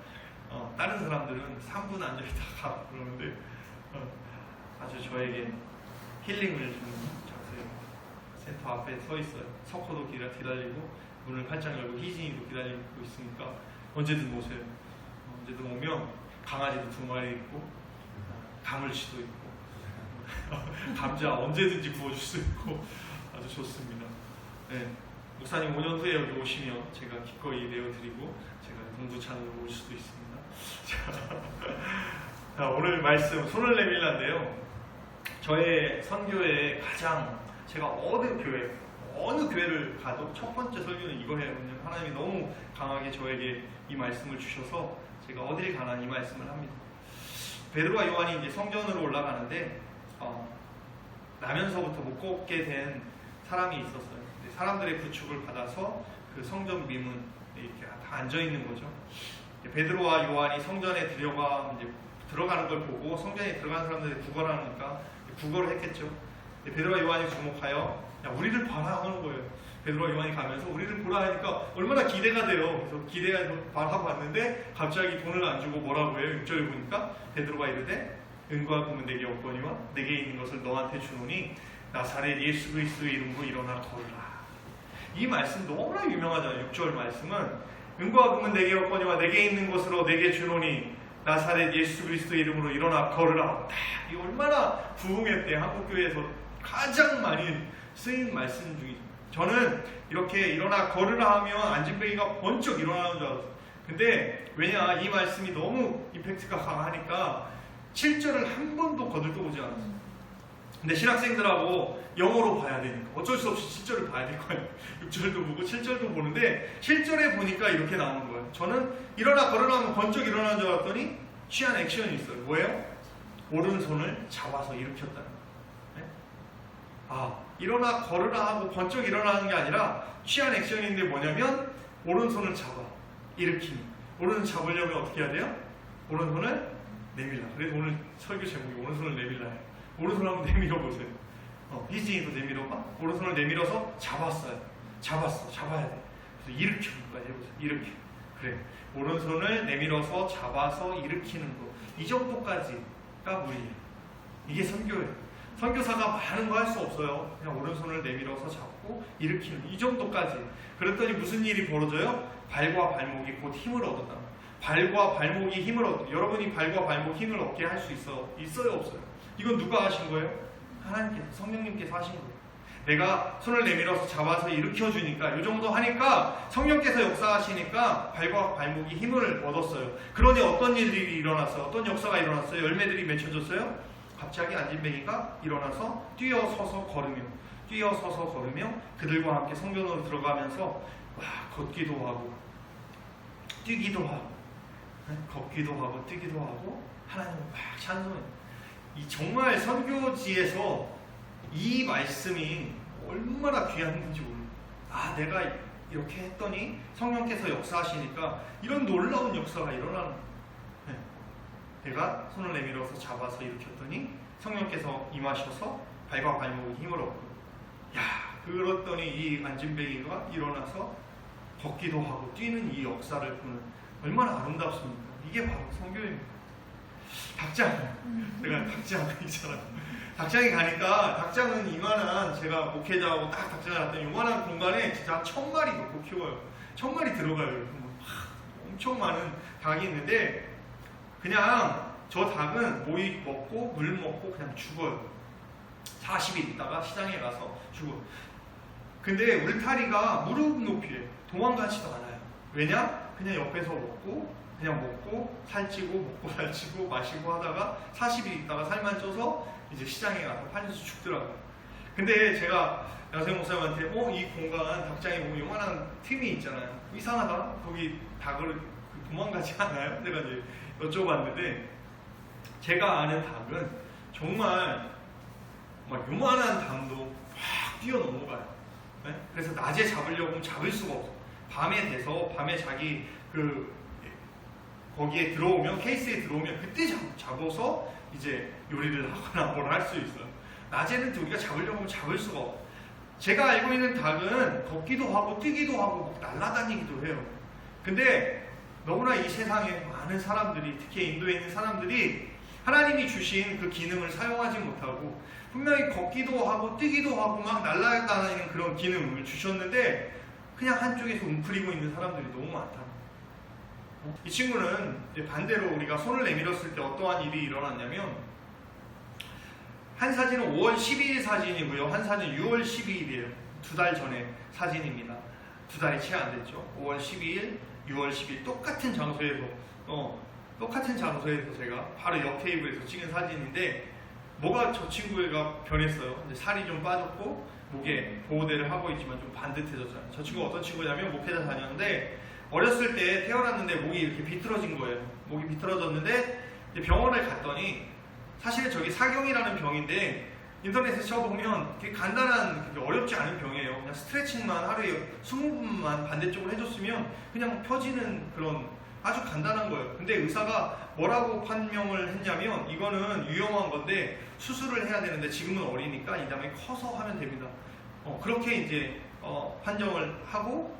Speaker 1: 다른 사람들은 3분 앉아있다가 그러는데 아주 저에게 힐링을 주는 장소입니다. 센터 앞에 서 있어요. 석호도 기다리고 문을 활짝 열고 희진이도 기다리고 있으니까 언제든 오세요. 언제든 오면 강아지도 2마리 있고 가물치도 있고 감자 언제든지 구워줄 수 있고 아주 좋습니다. 네. 목사님 5년 후에 여기 오시면 제가 기꺼이 내어드리고 제가 공부찬으로 올 수도 있습니다. 자, 오늘 말씀 손을 내밀란데요. 저의 선교에 가장 제가 어느 교회 어느 교회를 가도 첫 번째 설교는 이거예요. 왜냐면 하나님이 너무 강하게 저에게 이 말씀을 주셔서 제가 어딜 가나 이 말씀을 합니다. 베드로와 요한이 이제 성전으로 올라가는데 나면서부터 못 걷게 된 사람이 있었어요. 사람들의 부축을 받아서 그 성전 미문에 이렇게 다 앉아 있는 거죠. 베드로와 요한이 성전에 들어가는 걸 보고 성전에 들어가는 사람들이 구걸하니까 구걸을 했겠죠. 베드로와 요한이 주목하여 야, 우리를 봐라 하는 거예요. 베드로와 요한이 가면서 우리를 보라 하니까 얼마나 기대가 돼요. 그래서 기대가 바라고 왔는데 갑자기 돈을 안 주고 뭐라고 해요? 6절에 보니까 베드로가 이르되 은과 금은 내게 없거니와 내게 있는 것을 너한테 주노니 나사렛 예수 그리스도의 이름으로 일어나 걸으라. 이 말씀 너무나 유명하잖아요. 6절 말씀은 은과 금은 내게 없거니와 내게 있는 것으로 내게 주노니 나사렛 예수 그리스도의 이름으로 일어나 걸으라. 이 얼마나 부흥했대. 한국교회에서 가장 많이 쓰인 말씀 중이죠. 저는 이렇게 일어나 걸으라 하면 안진뱅이가 번쩍 일어나는 줄 알았어요. 근데 왜냐, 이 말씀이 너무 임팩트가 강하니까 7절을 한 번도 거들떠보지 않았어요. 근데 신학생들하고 영어로 봐야 되니까 어쩔 수 없이 7절을 봐야 될 거예요. 6절도 보고 7절도 보는데 7절에 보니까 이렇게 나오는 거예요. 저는 일어나 걸으라 하면 번쩍 일어나는 줄 알았더니 취한 액션이 있어요. 뭐예요? 오른손을 잡아서 일으켰다는 거예요. 네? 일어나 걸으라 하고 번쩍 일어나는 게 아니라 취한 액션인데 뭐냐면 오른손을 잡아 일으키는. 오른손 잡으려면 어떻게 해야 돼요? 오른손을 내밀라. 그래서 오늘 설교 제목이 오른손을 내밀라예요. 오른손 한번 내밀어 보세요. 희진이도 내밀어봐. 오른손을 내밀어서 잡았어요. 잡아야 돼. 그래서 일으켜까지 해보세요. 일으켜. 그래. 오른손을 내밀어서 잡아서 일으키는 거. 이 정도까지가 무리예요. 이게 선교예요. 선교사가 많은 거 할 수 없어요. 그냥 오른손을 내밀어서 잡고 일으키는 이 정도까지. 그랬더니 무슨 일이 벌어져요? 발과 발목이 곧 힘을 얻었다. 발과 발목이 힘을 여러분이 발과 발목 힘을 얻게 할 수 있어요 없어요? 이건 누가 하신 거예요? 하나님께서, 성령님께서 하신 거예요. 내가 손을 내밀어서 잡아서 일으켜주니까 이 정도 하니까 성령께서 역사하시니까 발과 발목이 힘을 얻었어요. 그러니 어떤 일들이 일어났어요? 어떤 역사가 일어났어요? 열매들이 맺혀졌어요? 갑자기 안진뱅이가 일어나서 뛰어서서 걸으며 그들과 함께 성전으로 들어가면서 걷기도 하고 뛰기도 하고 걷기도 하고 뛰기도 하고 하나님을 막 찬송해요. 이 정말 선교지에서 이 말씀이 얼마나 귀한지 몰라요. 내가 이렇게 했더니 성령께서 역사하시니까 이런 놀라운 역사가 일어나는 거예요. 내가 손을 내밀어서 잡아서 일으켰더니 성령께서 임하셔서 발과 발목에 힘을 얻고 그랬더니 이 안진뱅이가 일어나서 걷기도 하고 뛰는 이 역사를 보는 얼마나 아름답습니까? 이게 바로 선교입니다. 내가 닭장 있잖아. 닭장에 가니까 닭장은 이만한, 제가 목회자하고 딱 닭장에 갔더니 이만한 공간에 진짜 1000마리 놓고 키워요. 1000마리 들어가요. 엄청 많은 닭이 있는데 그냥 저 닭은 모이 먹고 물 먹고 그냥 죽어요. 40일 있다가 시장에 가서 죽어요. 근데 울타리가 무릎 높이에 도망가지도 않아요. 왜냐? 그냥 옆에서 먹고 살찌고 먹고 살찌고 마시고 하다가 40일 있다가 살만 쪄서 이제 시장에 가서 팔려서 죽더라고요. 근데 제가 야생 목사님한테 이 공간 닭장에 보면 요만한 틈이 있잖아요. 이상하다. 거기 닭을 도망가지 않아요? 내가 이제 여쭤봤는데 제가 아는 닭은 정말 막 요만한 담도 확 뛰어넘어가요. 네? 그래서 낮에 잡으려고 하면 잡을 수가 없어. 밤에 돼서 밤에 자기 거기에 들어오면, 케이스에 들어오면 그때 잡아서 이제 요리를 하거나 뭘 할 수 있어요. 낮에는 우리가 잡으려고 하면 잡을 수가 없어요. 제가 알고 있는 닭은 걷기도 하고 뛰기도 하고 날아다니기도 해요. 근데 너무나 이 세상에 많은 사람들이, 특히 인도에 있는 사람들이 하나님이 주신 그 기능을 사용하지 못하고 분명히 걷기도 하고 뛰기도 하고 막 날아다니는 그런 기능을 주셨는데 그냥 한쪽에서 웅크리고 있는 사람들이 너무 많다. 이 친구는 반대로 우리가 손을 내밀었을 때 어떠한 일이 일어났냐면, 한 사진은 5월 12일 사진이고요. 한 사진은 6월 12일이에요. 2달 전에 사진입니다. 2달이 채 안 됐죠. 5월 12일, 6월 10일 똑같은 장소에서 제가 바로 옆 테이블에서 찍은 사진인데 뭐가 저 친구가 변했어요. 이제 살이 좀 빠졌고 목에 보호대를 하고 있지만 좀 반듯해졌잖아요. 저 친구가 어떤 친구냐면 목회자 다녔는데 어렸을 때 태어났는데 목이 이렇게 비틀어진 거예요. 목이 비틀어졌는데 이제 병원을 갔더니 사실은 저게 사경이라는 병인데 인터넷에 쳐보면 되게 간단한, 그렇게 어렵지 않은 병이에요. 그냥 스트레칭만 하루에 20분만 반대쪽으로 해줬으면 그냥 펴지는 그런 아주 간단한 거예요. 근데 의사가 뭐라고 판명을 했냐면 이거는 위험한 건데 수술을 해야 되는데 지금은 어리니까 이 다음에 커서 하면 됩니다. 그렇게 이제 판정을 하고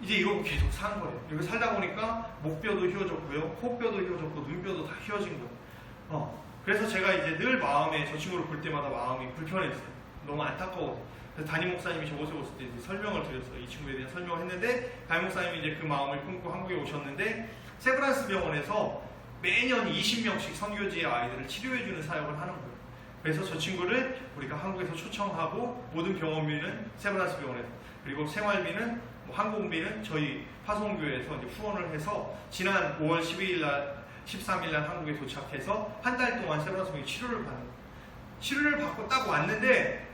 Speaker 1: 이제 이러고 계속 사는 거예요. 이렇게 살다 보니까 목뼈도 휘어졌고요, 코뼈도 휘어졌고 눈뼈도 다 휘어진 거예요. 그래서 제가 이제 늘 마음에 저 친구를 볼 때마다 마음이 불편했어요. 너무 안타까워. 그래서 담임 목사님이 저곳에 오실 때 이제 설명을 드렸어요. 이 친구에 대한 설명을 했는데 담임 목사님이 이제 그 마음을 품고 한국에 오셨는데 세브란스 병원에서 매년 20명씩 선교지의 아이들을 치료해주는 사역을 하는 거예요. 그래서 저 친구를 우리가 한국에서 초청하고 모든 병원비는 세브란스 병원에서, 그리고 생활비는 항공비는 저희 파송교회에서 이제 후원을 해서 지난 5월 12일 날 13일 날 한국에 도착해서 한 달 동안 세브란스 병원에 치료를 받는 거예요. 치료를 받고 딱 왔는데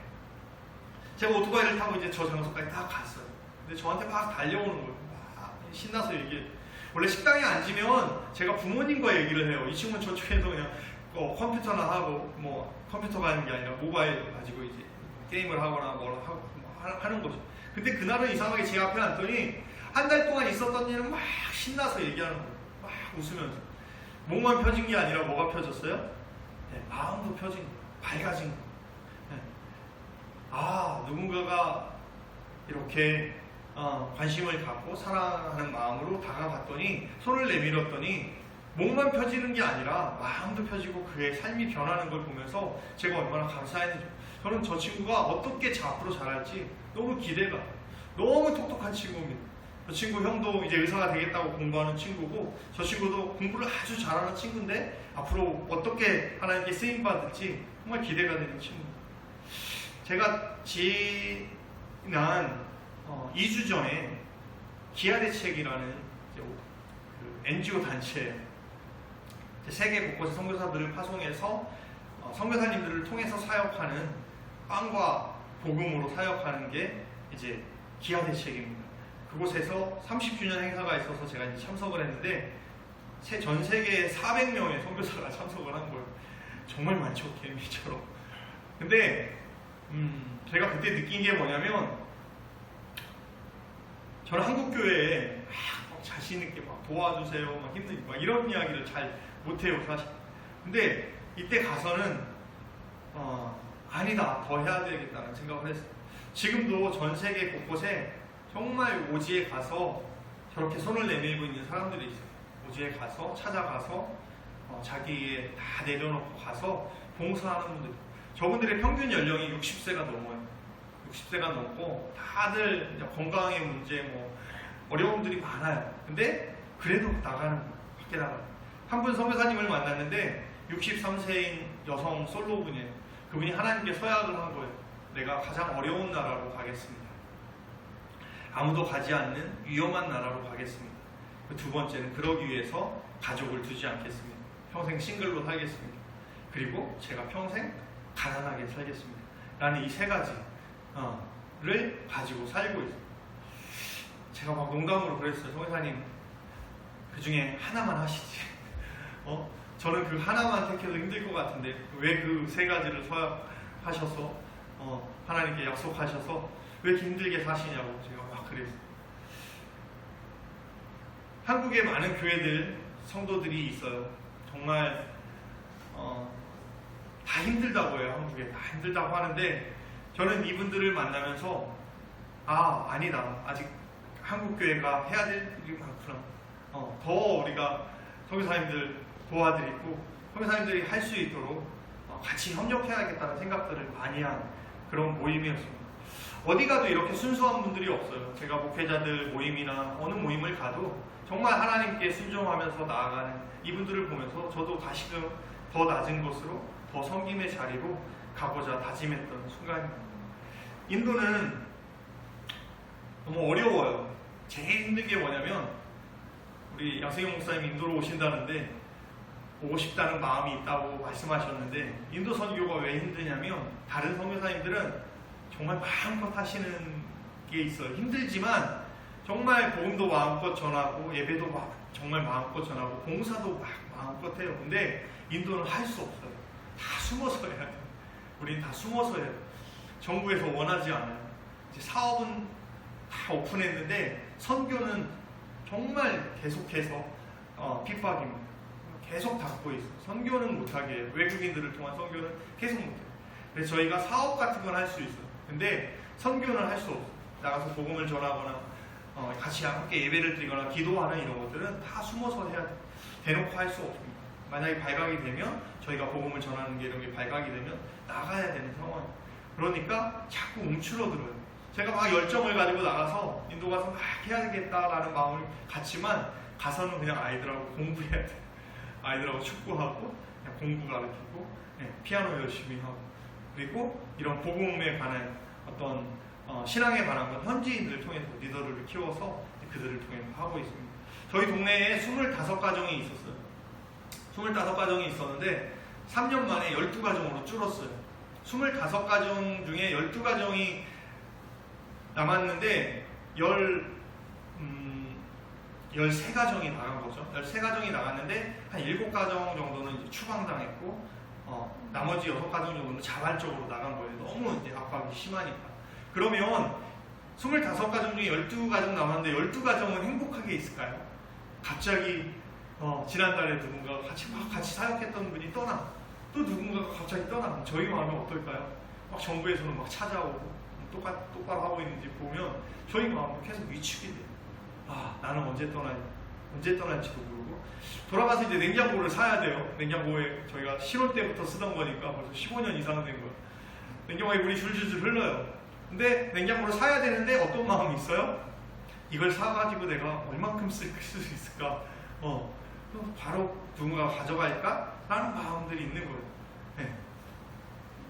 Speaker 1: 제가 오토바이를 타고 이제 저 장소까지 딱 갔어요. 근데 저한테 막 달려오는 거예요. 막 신나서 얘기해. 원래 식당에 앉으면 제가 부모님과 얘기를 해요. 이 친구는 저쪽에서 그냥 컴퓨터나 하고, 뭐 컴퓨터가 하는 게 아니라 모바일 가지고 이제 게임을 하거나 뭘 하고 하는 거죠. 근데 그날은 이상하게 제 앞에 앉더니 한 달 동안 있었던 일은 막 신나서 얘기하는 거예요. 막 웃으면서. 목만 펴진 게 아니라 뭐가 펴졌어요? 네, 마음도 펴진 거예요. 밝아진 거예요. 네. 누군가가 이렇게 관심을 갖고 사랑하는 마음으로 다가갔더니 손을 내밀었더니 목만 펴지는 게 아니라 마음도 펴지고 그의 삶이 변하는 걸 보면서 제가 얼마나 감사했는지. 저는 저 친구가 어떻게 앞으로 자랄지 너무 기대가 돼요. 너무 똑똑한 친구입니다. 저 친구 형도 이제 의사가 되겠다고 공부하는 친구고, 저 친구도 공부를 아주 잘하는 친구인데 앞으로 어떻게 하나님께 쓰임받을지 정말 기대가 되는 친구입니다. 제가 지난 2주 전에 기아대책이라는 그 NGO 단체에 세계 곳곳의 선교사들을 파송해서 선교사님들을 통해서 사역하는, 빵과 복음으로 사역하는 게 이제 기아대책입니다. 그곳에서 30주년 행사가 있어서 제가 이제 참석을 했는데 전 세계에 400명의 선교사가 참석을 한 거예요. 정말 많죠, 개미처럼. 근데 제가 그때 느낀 게 뭐냐면, 저는 한국 교회에 자신 있게 막 도와주세요, 막 힘들게 막 이런 이야기를 잘 못해요, 사실. 근데 이때 가서는 아니다, 더 해야 되겠다는 생각을 했어요. 지금도 전 세계 곳곳에 정말 오지에 가서 저렇게 손을 내밀고 있는 사람들이 있어요. 오지에 가서 찾아가서 자기의 다 내려놓고 가서 봉사하는 분들. 저분들의 평균 연령이 60세가 넘어요. 60세가 넘고 다들 건강의 문제, 뭐 어려움들이 많아요. 근데 그래도 나가는 거예요. 밖에 나가는. 한 분 선교사님을 만났는데 63세인 여성 솔로분이에요. 그분이 하나님께 서약을 한 거예요. 내가 가장 어려운 나라로 가겠습니다. 아무도 가지 않는 위험한 나라로 가겠습니다. 두 번째는 그러기 위해서 가족을 두지 않겠습니다. 평생 싱글로 살겠습니다. 그리고 제가 평생 가난하게 살겠습니다. 라는 이 세 가지를 가지고 살고 있어요. 제가 막 농담으로 그랬어요. 성회사님, 그 중에 하나만 하시지. 저는 그 하나만 택해도 힘들 것 같은데 왜 그 세 가지를 서약하셔서 하나님께 약속하셔서 왜 이렇게 힘들게 사시냐고 제가 막 그랬어요. 한국에 많은 교회들, 성도들이 있어요. 정말 다 힘들다고 해요. 한국에 다 힘들다고 하는데 저는 이분들을 만나면서 아니다, 아직 한국교회가 해야 될 일이 많구나. 더 우리가 선교사님들 도와드리고 선교사님들이 할 수 있도록 같이 협력해야겠다는 생각들을 많이 한 그런 모임이었습니다. 어디 가도 이렇게 순수한 분들이 없어요. 제가 목회자들 모임이나 어느 모임을 가도 정말 하나님께 순종하면서 나아가는 이분들을 보면서 저도 다시금 더 낮은 곳으로, 더 섬김의 자리로 가고자 다짐했던 순간입니다. 인도는 너무 어려워요. 제일 힘든 게 뭐냐면, 우리 양승영 목사님이 인도로 오신다는데 오고 싶다는 마음이 있다고 말씀하셨는데, 인도 선교가 왜 힘드냐면 다른 선교사님들은 정말 마음껏 하시는 게 있어요. 힘들지만 정말 복음도 마음껏 전하고 예배도 정말 마음껏 전하고 봉사도 마음껏 해요. 근데 인도는 할 수 없어요. 다 숨어서 해야 돼요. 우리는 다 숨어서 해요. 정부에서 원하지 않아요. 이제 사업은 다 오픈했는데 선교는 정말 계속해서 핍박입니다. 계속 닫고 있어요. 선교는 못하게 해요. 외국인들을 통한 선교는 계속 못해요. 그래서 저희가 사업 같은 건 할 수 있어요. 근데 선교는 할 수 없어요. 나가서 복음을 전하거나 같이 함께 예배를 드리거나 기도하는 이런 것들은 다 숨어서 해야 돼요. 대놓고 할 수 없습니다. 만약에 발각이 되면 저희가 복음을 전하는 게 이런 게 발각이 되면 나가야 되는 상황이에요. 그러니까 자꾸 움츠러들어요. 제가 막 열정을 가지고 나가서 인도 가서 막 해야겠다라는 마음을 갖지만 가서는 그냥 아이들하고 공부해야 돼요. 아이들하고 축구하고 그냥 공부 가르치고 피아노 열심히 하고 그리고 이런 복음에 관한 어떤 신앙에 관한 건 현지인들을 통해서 리더를 키워서 그들을 통해서 하고 있습니다. 저희 동네에 25가정이 있었어요. 25가정이 있었는데 3년 만에 12가정으로 줄었어요. 25가정 중에 12가정이 남았는데 13가정이 나간 거죠. 13가정이 나갔는데 한 7가정 정도는 이제 추방당했고 나머지 6가정 정도는 자발적으로 나간 거예요. 너무 이제 압박이 심하니까. 그러면 25가정 중에 12가정 남았는데 12가정은 행복하게 있을까요? 갑자기 지난달에 누군가 같이 사역했던 분이 떠나 또 누군가가 갑자기 떠나 저희 마음이 어떨까요? 막 정부에서는 막 찾아오고 똑바로 하고 있는지 보면 저희 마음이 계속 위축이 돼요. 나는 언제 떠날지도 모르고 돌아가서 이제 냉장고를 사야 돼요. 냉장고에 저희가 신혼 때부터 쓰던 거니까 벌써 15년 이상 된 거예요. 냉장고에 물이 줄줄줄 흘러요. 근데 냉장고를 사야 되는데 어떤 마음이 있어요? 이걸 사가지고 내가 얼만큼 쓸 수 있을까? 바로 누군가가 가져갈까? 라는 마음들이 있는 거예요. 네.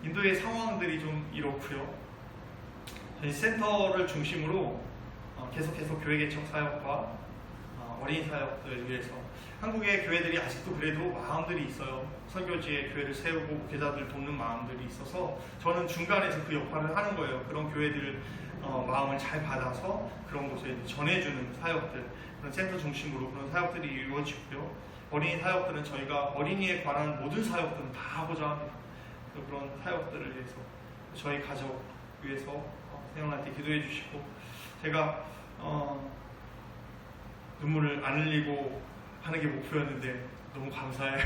Speaker 1: 인도의 상황들이 좀 이렇고요. 저희 센터를 중심으로 계속해서 교회 개척 사역과 어린이 사역들을 위해서 한국의 교회들이 아직도 그래도 마음들이 있어요. 선교지에 교회를 세우고 목회자들 돕는 마음들이 있어서 저는 중간에서 그 역할을 하는 거예요. 그런 교회들 마음을 잘 받아서 그런 곳에 전해주는 사역들, 그런 센터 중심으로 그런 사역들이 이루어지고요. 어린이 사역들은 저희가 어린이에 관한 모든 사역들은 다 하고자 합니다. 그런 사역들을 위해서 저희 가족 위해서 생각날 기도해 주시고 제가 눈물을 안 흘리고 하는 게 목표였는데 너무 감사해요.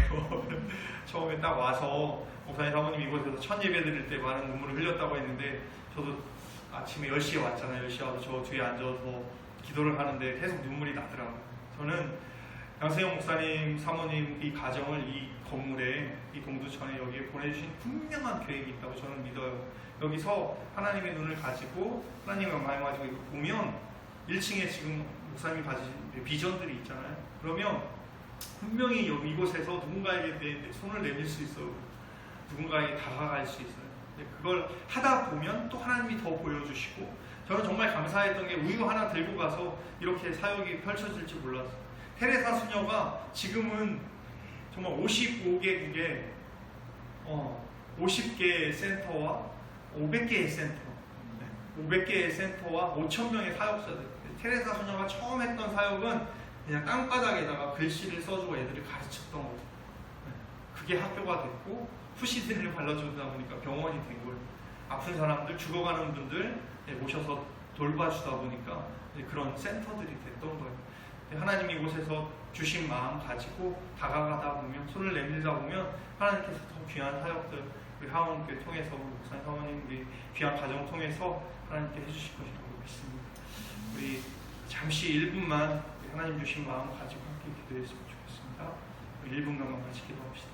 Speaker 1: 처음에 딱 와서 목사님 사모님 이곳에서 첫 예배 드릴 때 많은 눈물을 흘렸다고 했는데 저도 아침에 10시에 왔잖아요. 10시에 와서 저 뒤에 앉아서 기도를 하는데 계속 눈물이 나더라고요. 저는 양세형 목사님 사모님 이 가정을 이 건물에 이 공두천에 여기에 보내주신 분명한 계획이 있다고 저는 믿어요. 여기서 하나님의 눈을 가지고 하나님의 마음을 가지고 이렇게 보면 1층에 지금 목사님이 가진 비전들이 있잖아요. 그러면 분명히 여기 이곳에서 누군가에게 손을 내밀 수 있어요. 누군가에게 다가갈 수 있어요. 그걸 하다 보면 또 하나님이 더 보여주시고 저는 정말 감사했던 게 우유 하나 들고 가서 이렇게 사역이 펼쳐질지 몰랐어요. 테레사 수녀가 지금은 정말 55개국에 50개의 센터와 500개의 센터 500개의 센터와 5,000명의 사역자들. 테레사 수녀가 처음 했던 사역은 그냥 땅바닥에다가 글씨를 써주고 애들을 가르쳤던 거죠. 그게 학교가 됐고 후시딘을 발라주다 보니까 병원이 된 거예요. 아픈 사람들, 죽어가는 분들 모셔서 돌봐주다 보니까 그런 센터들이 됐던 거예요. 하나님이 이곳에서 주신 마음 가지고 다가가다 보면 손을 내밀다 보면 하나님께서 더 귀한 사역들 우리 하원교회 통해서 우리 목사님 사모님 우리 귀한 가정 통해서 하나님께 해주실 것이라고 믿습니다. 우리 잠시 1분만 하나님 주신 마음 가지고 함께 기도했으면 좋겠습니다. 우리 1분간만 같이 기도합시다.